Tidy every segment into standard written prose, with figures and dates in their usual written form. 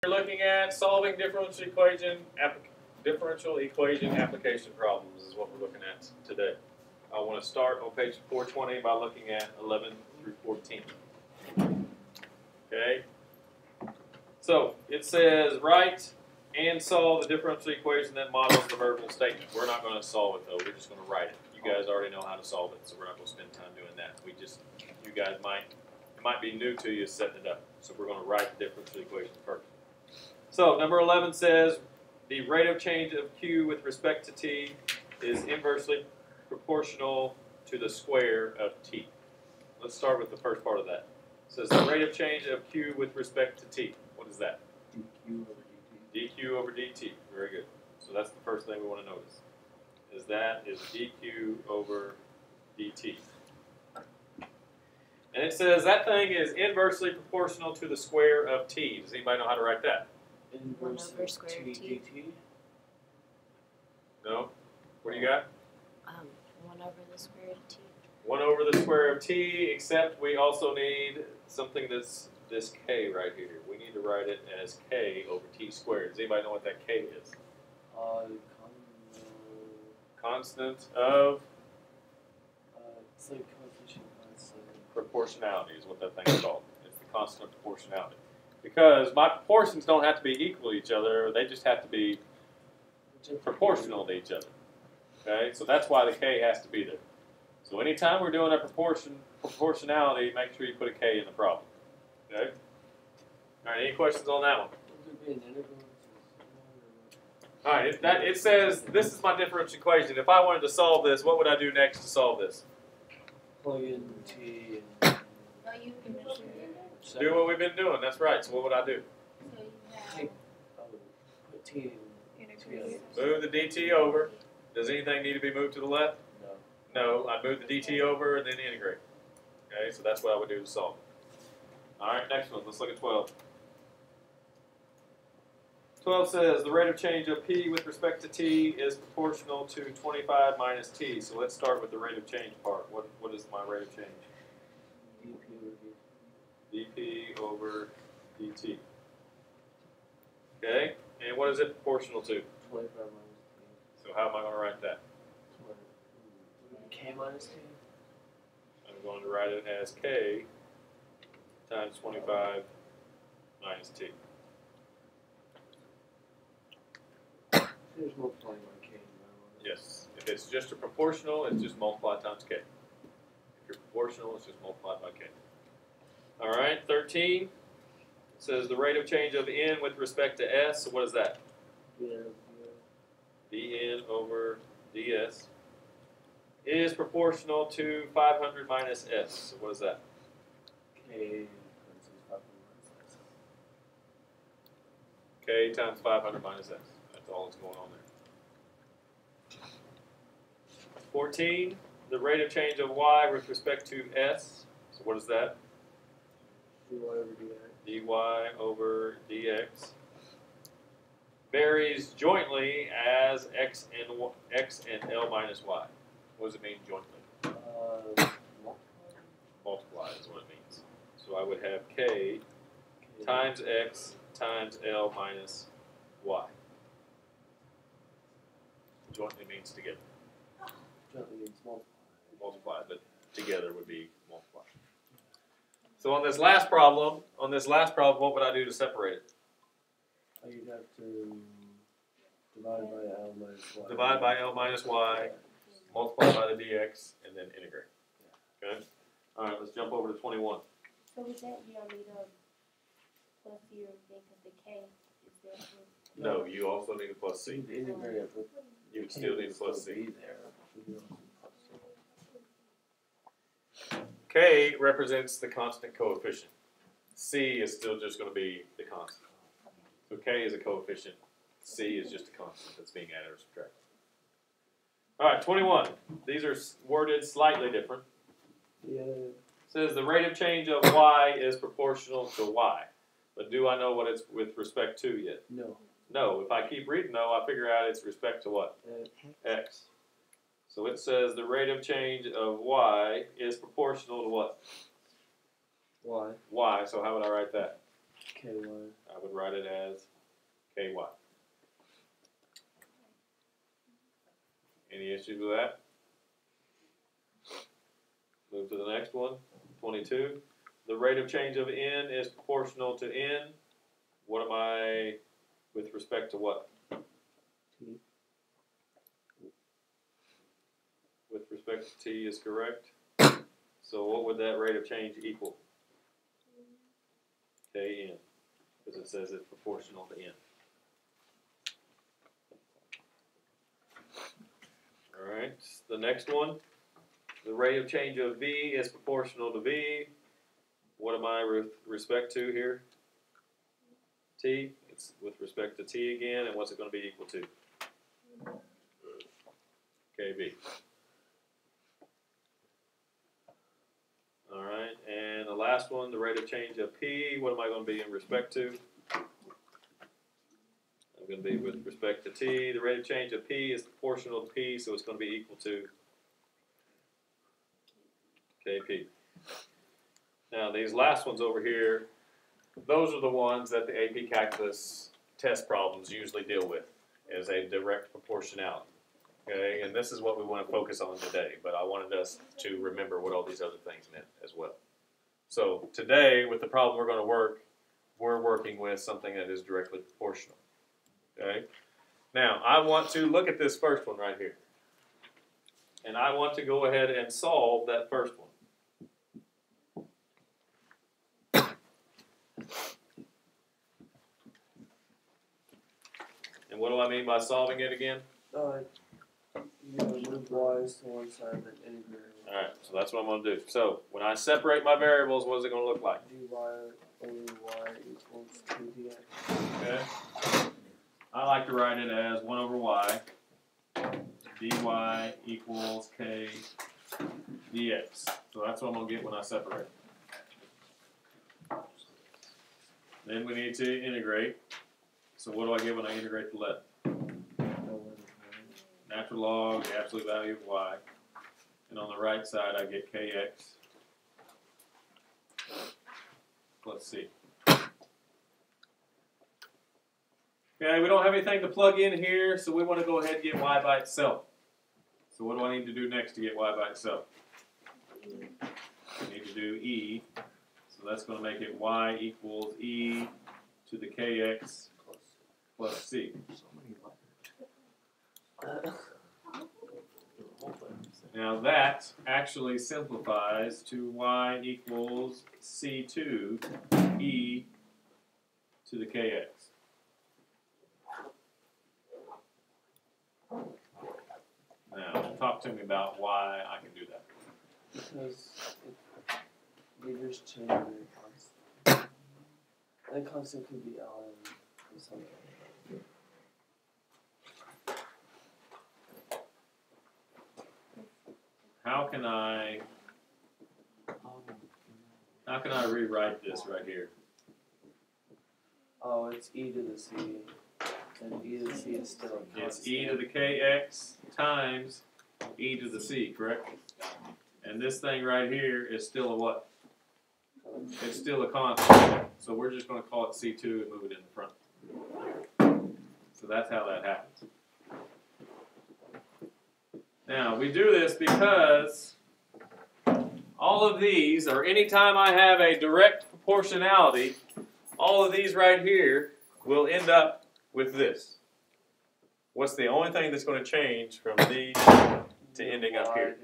We're looking at solving differential equation application problems is what we're looking at today. I want to start on page 420 by looking at 11 through 14. Okay? So it says write and solve the differential equation that models the verbal statement. We're not going to solve it though. We're just going to write it. You guys already know how to solve it, so we're not going to spend time doing that. You guys it might be new to you setting it up. So we're going to write the differential equation first. So number 11 says the rate of change of Q with respect to T is inversely proportional to the square of T. Let's start with the first part of that. It says the rate of change of Q with respect to T. What is that? dq over dt. dq over dt. Very good. So that's the first thing we want to notice. Is that is dq over dt. And it says that thing is inversely proportional to the square of T. Does anybody know how to write that? Inverse over of square t of t. dt. No? What do you got? 1 over the square of t. 1 over the square of t, except we also need something that's this k right here. We need to write it as k over t squared. Does anybody know what that k is? Constant of It's like coefficient minus proportionality is what that thing is called. It's the constant of proportionality. Because my proportions don't have to be equal to each other, they just have to be proportional to each other. Okay, so that's why the k has to be there. So anytime we're doing a proportionality, make sure you put a k in the problem. Okay? All right, any questions on that one? Would there be an integral? All right, it says this is my differential equation. If I wanted to solve this, what would I do next to solve this? Plug in t and No, you can measure it. Do what we've been doing. That's right. So what would I do? So you Take, put t in integrate. Move the dt over. Does anything need to be moved to the left? no. No. I move the dt over and then integrate. Okay, so that's what I would do to solve it. All right, next one. Let's look at 12. 12 says the rate of change of p with respect to t is proportional to 25 minus t. So let's start with the rate of change part. What is my rate of change? dp over dt. Okay, and what is it proportional to? 25 minus So how am I going to write that? t. K minus t? I'm going to write it as k times 25 minus t. There's multiplying by k. Yes. If it's just a proportional, it's just multiply times k. If you're proportional, it's just multiplied by k. All right, 13. It says the rate of change of n with respect to s. So what is that? Yeah. dn over ds is proportional to 500 minus s. So what is that? K K times 500 minus s. That's all that's going on there. 14. The rate of change of y with respect to s. So what is that? dy over dx. dy over dx varies jointly as x and L minus y. What does it mean jointly? Multiply is what it means. So I would have k times x times L minus y. Jointly means together. Jointly means multiply. Multiply, but together would be multiply. So on this last problem, what would I do to separate it? You'd have to divide by L minus y. Divide by L minus y, multiply by the dx, and then integrate. Okay? All right, let's jump over to 21. So with that, you don't need a plus your thing because the K is there. No, you also need a plus c. You'd integrate it, but You would still need a plus still c. be there. K represents the constant coefficient. C is still just going to be the constant. So K is a coefficient. C is just a constant that's being added or subtracted. All right, 21. These are worded slightly different. Yeah. It says the rate of change of y is proportional to y. But do I know what it's with respect to yet? No. No. If I keep reading, though, I figure out it's respect to what? X. So it says the rate of change of y is proportional to what? Y. Y. So how would I write that? KY. I would write it as KY. Any issues with that? Move to the next one. 22. The rate of change of n is proportional to n. What am I with respect to what? T. With respect to t is correct. So what would that rate of change equal? Kn, because it says it's proportional to n. All right, the next one. The rate of change of v is proportional to v. What am I with respect to here? T. It's with respect to t again, and what's it going to be equal to? Kb. All right, and the last one, the rate of change of p, what am I going to be in respect to? I'm going to be with respect to t. The rate of change of p is proportional to p, so it's going to be equal to kp. Now, these last ones over here, those are the ones that the AP Calculus test problems usually deal with as a direct proportionality. Okay, and this is what we want to focus on today, but I wanted us to remember what all these other things meant as well. So today, with the problem we're going to work, we're working with something that is directly proportional. Okay, now I want to look at this first one right here, and I want to go ahead and solve that first one. And what do I mean by solving it again? You move y's to one side and then integrate. Alright, so that's what I'm going to do. So, when I separate my variables, what is it going to look like? dy over y equals 2dx. Okay. I like to write it as 1 over y, dy equals k dx. So that's what I'm going to get when I separate. Then we need to integrate. So what do I get when I integrate the left? Natural log, the absolute value of y. And on the right side, I get kx plus c. Okay, we don't have anything to plug in here, so we want to go ahead and get y by itself. So what do I need to do next to get y by itself? I need to do e. So that's going to make it y equals e to the kx plus c. Now that actually simplifies to y equals c2 e to the kx. Now, talk to me about why I can do that. Because you just change your constant. And constant could be ln or something. How can I rewrite this right here? Oh, it's e to the c. And e to the c is still a constant. It's e to the kx times e to the c, correct? And this thing right here is still a what? It's still a constant. So we're just going to call it c2 and move it in the front. So that's how that happens. Now, we do this because all of these, or anytime I have a direct proportionality, all of these right here will end up with this. What's the only thing that's going to change from these to ending up here?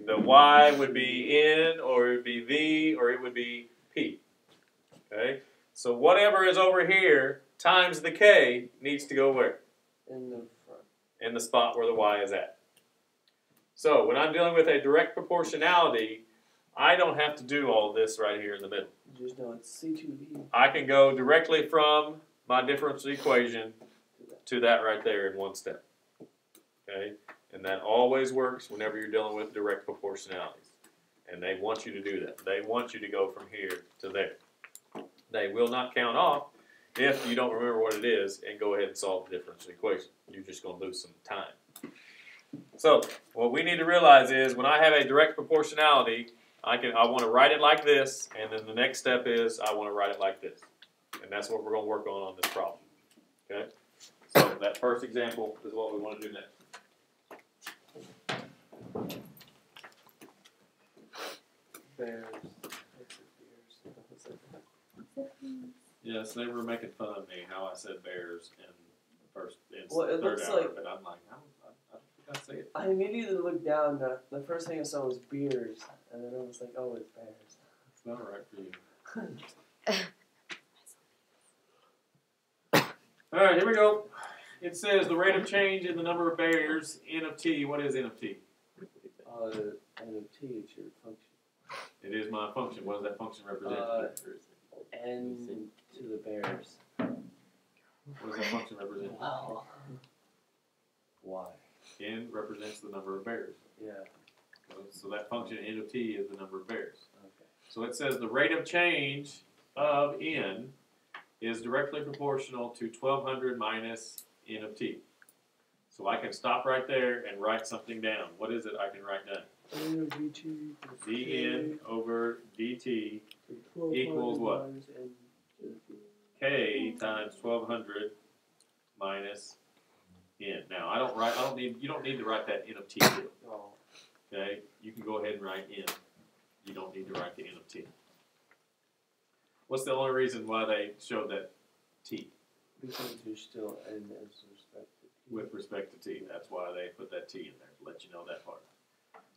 The y would be n, or it would be v, or it would be p. Okay? So whatever is over here times the k needs to go where? In the front. In the spot where the y is at. So when I'm dealing with a direct proportionality, I don't have to do all this right here in the middle. You just know it's c2v. I can go directly from my differential equation to that right there in one step. Okay? And that always works whenever you're dealing with direct proportionalities. And they want you to do that. They want you to go from here to there. They will not count off if you don't remember what it is and go ahead and solve the differential equation. You're just going to lose some time. So what we need to realize is when I have a direct proportionality, I want to write it like this, and then the next step is I want to write it like this. And that's what we're going to work on this problem. Okay? So that first example is what we want to do next. Bears. Yes, they were making fun of me how I said bears in the first in Well, it third looks hour, like- but I'm like, I don't think I say it. I immediately looked down. The first thing I saw was beers, and then I was like, "Oh, it's bears." It's not right for you. All right, here we go. It says the rate of change in the number of bears, n of t. What is n of t? N of t is your function. It is my function. What does that function represent? N to the bears. What does that function represent? Wow. Why? N represents the number of bears. Yeah. So that function n of t is the number of bears. Okay. So it says the rate of change of n is directly proportional to 1200 minus n of t. So I can stop right there and write something down. What is it I can write down? N of dt. dn over dt equals what? K times 1200 minus n. Now you don't need to write that n of t here. Oh. Okay? You can go ahead and write n. You don't need to write the n of t. What's the only reason why they showed that t? Because there's still N as respect to t. With respect to t. That's why they put that t in there, to let you know that part.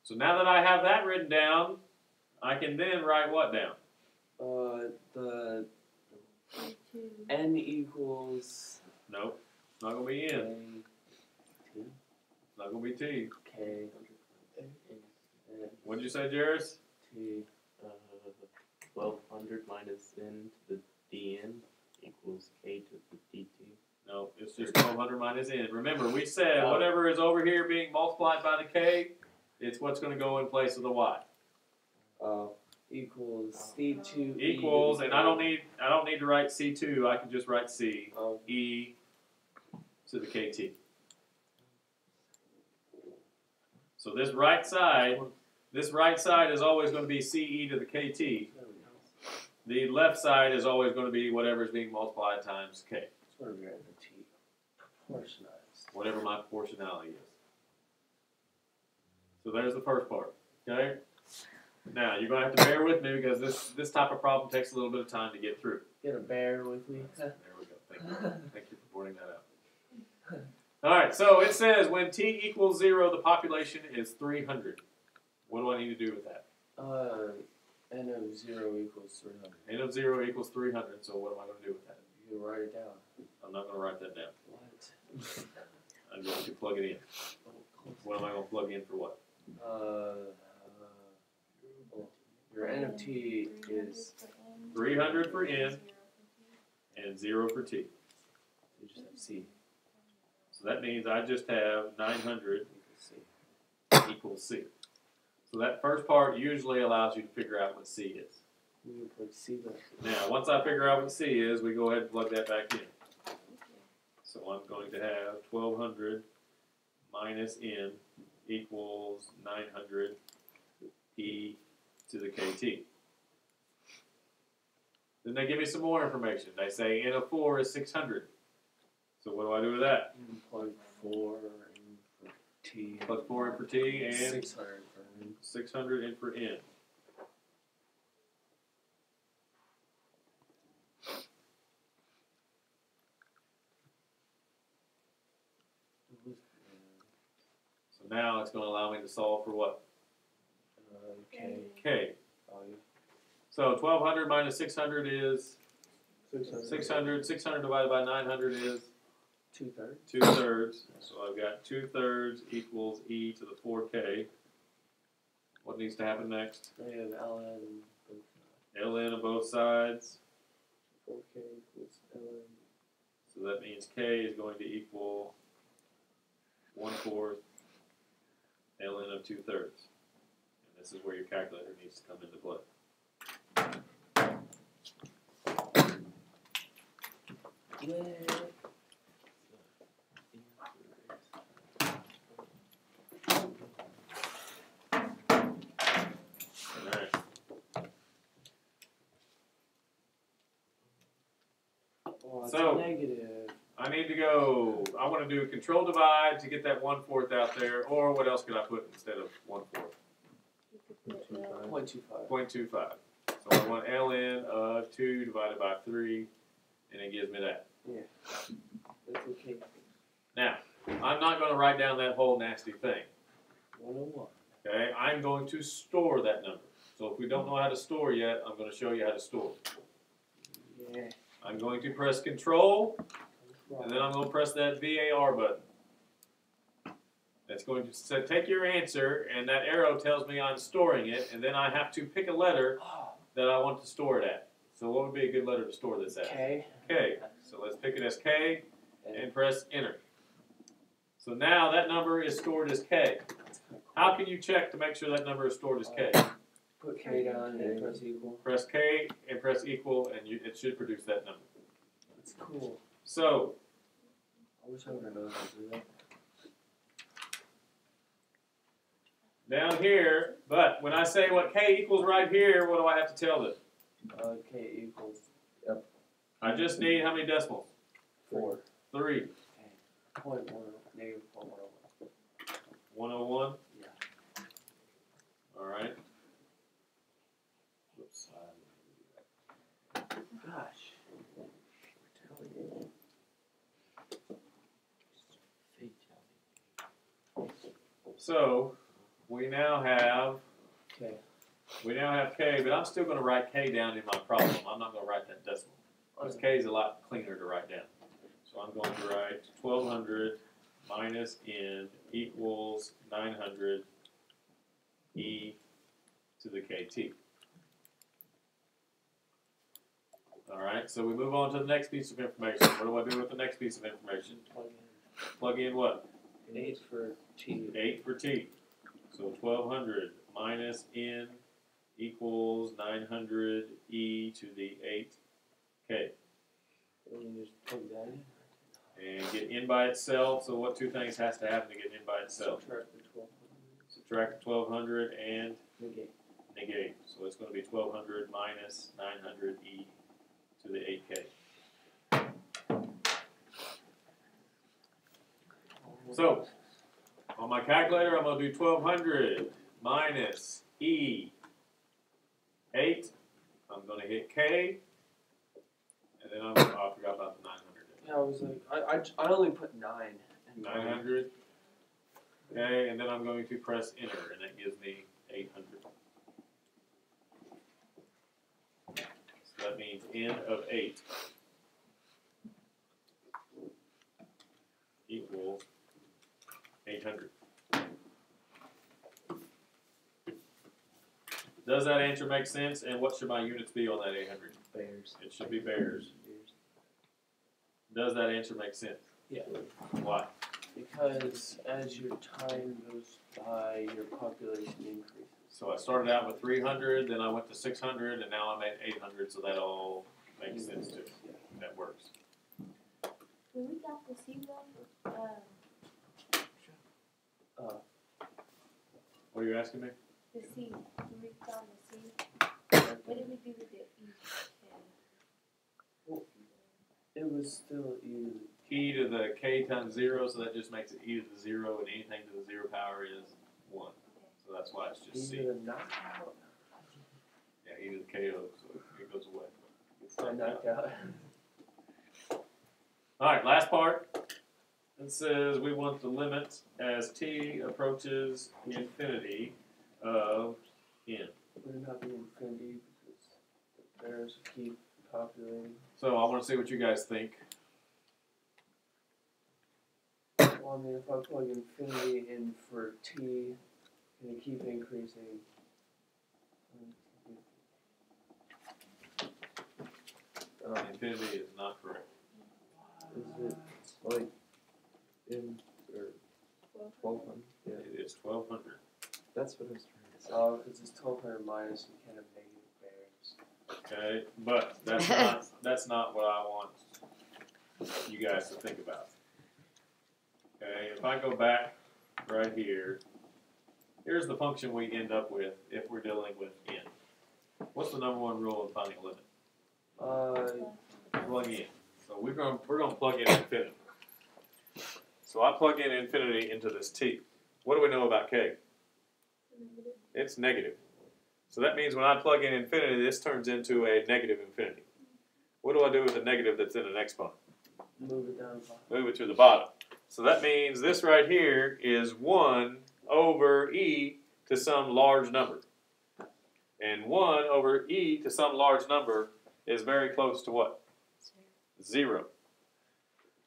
So now that I have that written down, I can then write what down? The N equals Nope. It's not going to be n. T. It's not going to be t. K. What did you say, Jairus? T. 1200 minus n to the dn equals k to the dt. No, it's just 1200 minus n. Remember, we said whatever is over here being multiplied by the k, it's what's going to go in place of the y. Equals C2 Equals, and I don't need to write C2. I can just write C e to the kt. So this right side is always going to be CE to the kt. The left side is always going to be whatever is being multiplied times k. Sort of the T. Proportionized. Whatever my proportionality is. So there's the first part. Okay? Now you're going to have to bear with me because this type of problem takes a little bit of time to get through. Get a bear with me. There we go. Thank you. Thank you for pointing that out. Alright, so it says when t equals 0, the population is 300. What do I need to do with that? N of 0 equals 300. N of 0 equals 300, so what am I going to do with that? You can write it down. I'm not going to write that down. What? I'm going to plug it in. What am I going to plug in for what? Your N of T is 300 for n and 0 for t. you just have C So that means I just have 900 equals C. equals c. So that first part usually allows you to figure out what c is. You can put C back. Now, once I figure out what c is, we go ahead and plug that back in. So I'm going to have 1200 minus n equals 900 e to the kt. Then they give me some more information. They say n of 4 is 600. So what do I do with that? You can plug 4 in for T. Plug 4 in for t and 600 for N. 600 in for n. So now it's going to allow me to solve for what? K. K. Value. So 1200 minus 600 is 600. 600. 600 divided by 900 is 2/3. 2/3. So I've got 2/3 equals e to the 4k. What needs to happen next? Now you have ln both sides. ln of both sides. 4K equals ln. So that means k is going to equal 1/4 ln of 2/3. And this is where your calculator needs to come into play. Yeah. Alright. That's So- negative. I need to go, I want to do control divide to get that 1/4 out there, or what else could I put instead of 1/4? You could put 0.25. 0.25. So I want ln of 2 divided by 3, and it gives me that. Yeah. That's okay. Now, I'm not going to write down that whole nasty thing. 101. Okay, I'm going to store that number. So if we don't know how to store yet, I'm going to show you how to store. Yeah. I'm going to press control, and then I'm going to press that VAR button. That's going to say, take your answer, and that arrow tells me I'm storing it, and then I have to pick a letter that I want to store it at. So what would be a good letter to store this at? K. K. So let's pick it as K, and press enter. So now that number is stored as K. How can you check to make sure that number is stored as K? Put K down and press equal. Press K and press equal, and it should produce that number. That's cool. So I wish I would have known how to do that. down here, but when I say what K equals right here, what do I have to tell them? K equals I just need how many decimals? 4. 3. 0.1. Negative 0.101. 101? Yeah. Alright. Whoops. Gosh. So we now have Okay. K, but I'm still going to write K down in my problem. I'm not going to write that decimal. Because K is a lot cleaner to write down. So I'm going to write 1200 minus n equals 900 e to the kt. Alright, so we move on to the next piece of information. What do I do with the next piece of information? Plug in what? 8 for T. 8 for t. So 1200 minus n equals 900 e to the 8k. And you just plug that in. And get n by itself. So what two things has to happen to get n by itself? Subtract the 1200. Subtract 1200 and Negate. negate. So it's going to be 1200 minus 900 e to the 8k. So on my calculator, I'm going to do 1200 minus e 8. I'm going to hit k. And then I forgot about the 900. Yeah, I was like, I only put 9. And 900. Okay, and then I'm going to press enter, and that gives me 800. So that means n of 8 equals 800. Does that answer make sense? And what should my units be on that 800? Bears. It should be bears. Does that answer make sense? Yeah. Why? Because as your time goes by, your population increases. So I started out with 300, then I went to 600, and now I'm at 800, so that all makes sense too. That works. When we got the zero, What are you asking me? the C, when we found the C, what did we do with the E? It was still either. E to the k times 0, so that just makes it e to the 0, and anything to the 0 power is 1. So that's why it's just C. Either knockout. Yeah, e to the k, so it goes away. It's not knocked out. Alright, last part. It says we want the limit as t approaches infinity of n. Would it not be infinity because the bears keep populating? So I want to see what you guys think. Well, I mean, if I plug infinity in for t, and it keep increasing. Infinity is not correct. Is it like in or 1200? Yeah, It's 1200. that's what I was trying to say. Oh, because it's 1200 minus, you can't have negative bears. Okay, but that's not what I want you guys to think about. Okay, if I go back right here, here's the function we end up with if we're dealing with n. What's the number one rule in finding a limit? Uh, Plug in. So we're gonna plug in infinity. So I plug in infinity into this t. What do we know about k? It's negative. So that means when I plug in infinity, this turns into a negative infinity. What do I do with the negative that's in an exponent? Move it down. Move it to the bottom. So that means this right here is 1 over e to some large number. And 1 over e to some large number is very close to what? 0.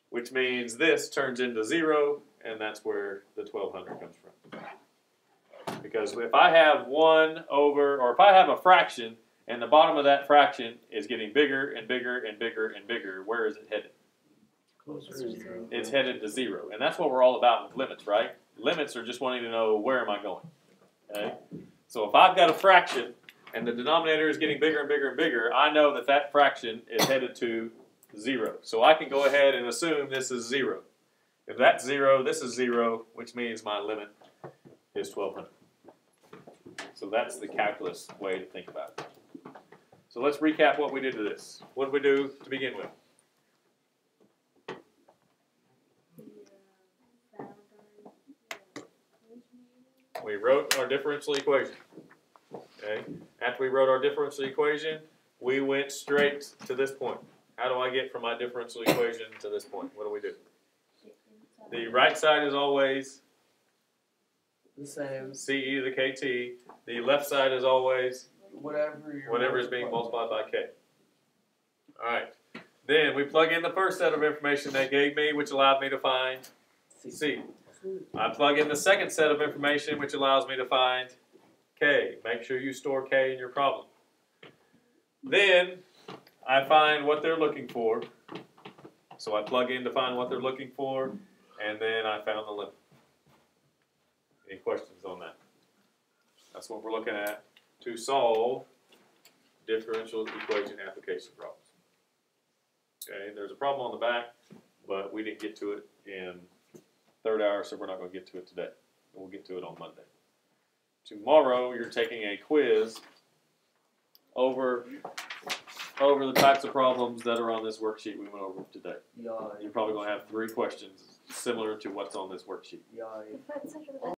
Which means this turns into 0, and that's where the 1200 comes from. Because if I have 1 over, or if I have a fraction, and the bottom of that fraction is getting bigger and bigger and bigger and bigger, where is it headed? Closer to 0. It's headed to 0. And that's what we're all about with limits, right? Limits are just wanting to know, where am I going? Okay? So if I've got a fraction, and the denominator is getting bigger and bigger and bigger, I know that that fraction is headed to 0. So I can go ahead and assume this is 0. If that's 0, this is 0, which means my limit is 1200. So that's the calculus way to think about it. So let's recap what we did to this. What did we do to begin with? We wrote our differential equation. Okay. After we wrote our differential equation, we went straight to this point. How do I get from my differential equation to this point? What do we do? The right side is always The same. CE to the KT. The left side is always Whatever is being multiplied by K. Alright. Then we plug in the first set of information they gave me, which allowed me to find C. I plug in the second set of information, which allows me to find K. Make sure you store K in your problem. Then I find what they're looking for. So I plug in to find what they're looking for, and then I found the limit. Any questions on that? That's what we're looking at to solve differential equation application problems. Okay, there's a problem on the back, but we didn't get to it in third hour, so we're not going to get to it today. We'll get to it on Monday. Tomorrow, you're taking a quiz over the types of problems that are on this worksheet we went over today. Yeah. You're probably going to have 3 questions similar to what's on this worksheet. Yeah.